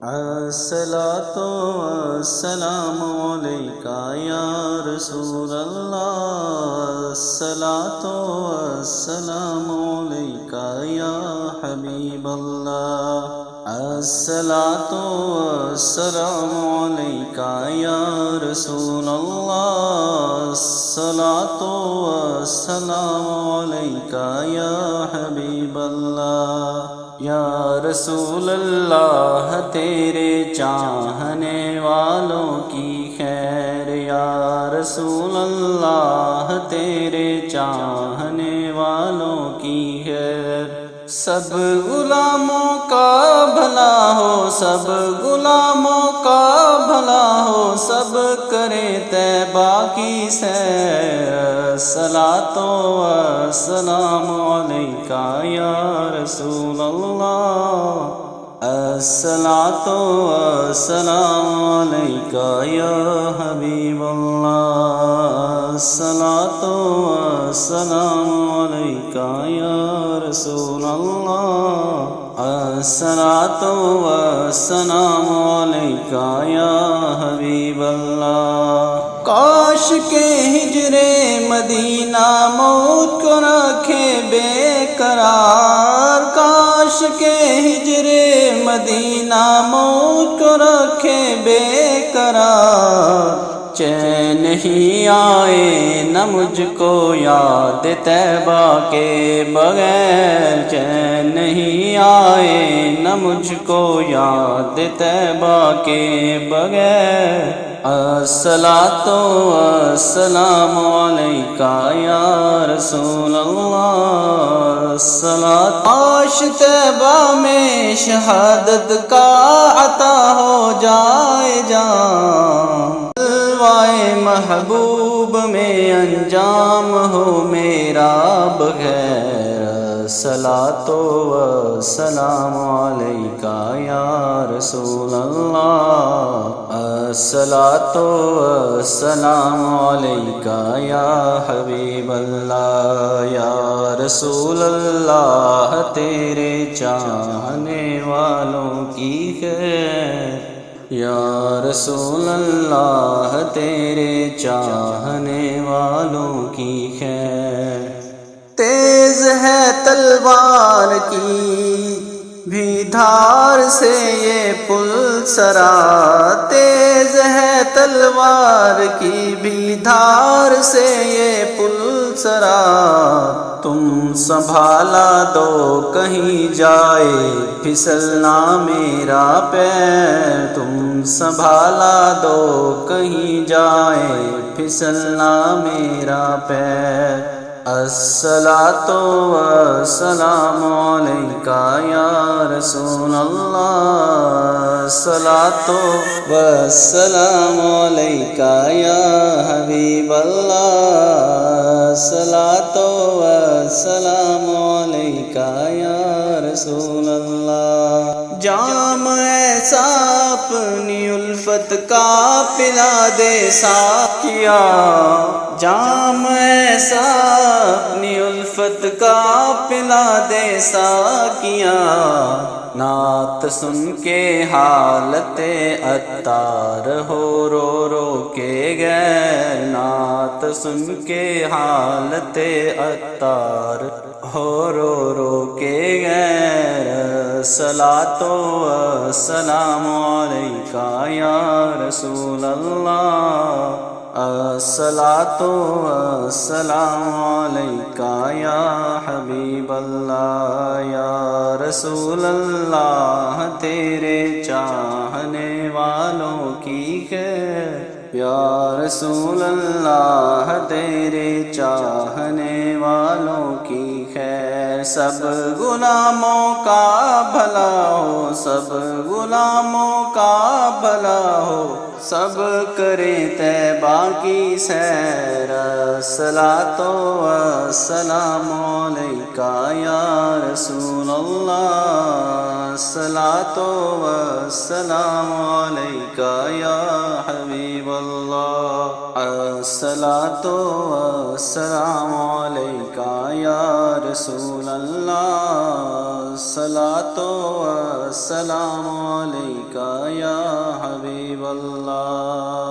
الصلاۃ والسلام علیکہ یا رسول اللہ، الصلاۃ والسلام علیکہ یا حبیب اللہ، الصلاۃ والسلام علیکہ یا رسول اللہ، الصلاۃ والسلام علیکہ یا حبیب اللہ۔ یا رسول اللہ تیرے چاہنے والوں کی خیر، یا رسول اللہ تیرے چاہنے والوں کی خیر، سب غلاموں کا بھلا ہو، سب غلاموں کا بھلا ہو، سب کرے طیبہ کی سیر، الصلاۃ والسلام علیکہ یا رسول اللہ، الصلاۃ والسلام علیکہ یا حبیب اللہ، الصلاۃ والسلام علیکہ یا رسول اللہ، الصلاۃ والسلام علیکہ یا حبیب اللہ۔ کاش کے ہجر مدینہ موت کو رکھے بے قرار، کاش کے ہجر مدینہ موت کو رکھے بے قرار، چین ہی آئے نہ مجھ کو یاد طیبہ کے بغیر، چین ہی آئے نہ مجھ کو یاد طیبہ کے بغیر، الصلاۃ والسلام علیکہ یا رسول اللہ، الصلاۃ۔ کاش طیبہ میں شہادت کا عطا ہو جائے جان، جلوائے محبوب میں انجام ہو میرا بغیر، الصلاۃ والسلام علیکہ یا رسول اللہ، الصلاۃ والسلام علیکہ یا حبیب اللہ، یا رسول اللہ تیرے چاہنے والوں کی خیر، یا رسول اللہ تیرے چاہنے والوں کی خیر، تیز ہے تلوار کی بھی دھار سے یہ پل سرا، تیز ہے تلوار کی بھی دھار سے یہ پل سرا، تم سنبھالا دو کہیں جائے پھسلنا میرا پیر، تم سنبھالا دو کہیں جائے پھسلنا میرا پیر، الصلاۃ والسلام علیکہ یا رسول اللہ، الصلاۃ والسلام علیکہ یا حبیب اللہ، الصلاۃ والسلام علیکہ یا رسول اللہ۔ جام ایسا اپنی الفت کا پلا دے ساقیا، جام ایسا اپنی الفت کا پلا دے ساقیا، نعت سن کے حالت عطار ہو رو رو کے گئے، نعت سن کے حالت عطار ہو رو رو کے گئے، الصلاۃ والسلام علیکہ یا رسول اللہ، الصلاۃ والسلام علیکہ یا حبیب اللہ، یا رسول اللہ تیرے چاہنے والوں کی خیر، یا رسول اللہ تیرے چاہنے والوں کی خیر، سب غلاموں کا بھلا ہو، سب غلاموں کا بھلا ہو، سب کرے طیبہ کی سیر، الصلاۃ والسلام علیکہ یا رسول اللہ، الصلاۃ والسلام علیکہ یا حبیب اللہ، الصلاۃ والسلام علیکہ یا رسول اللہ، الصلاة والسلام عليك يا حبيب الله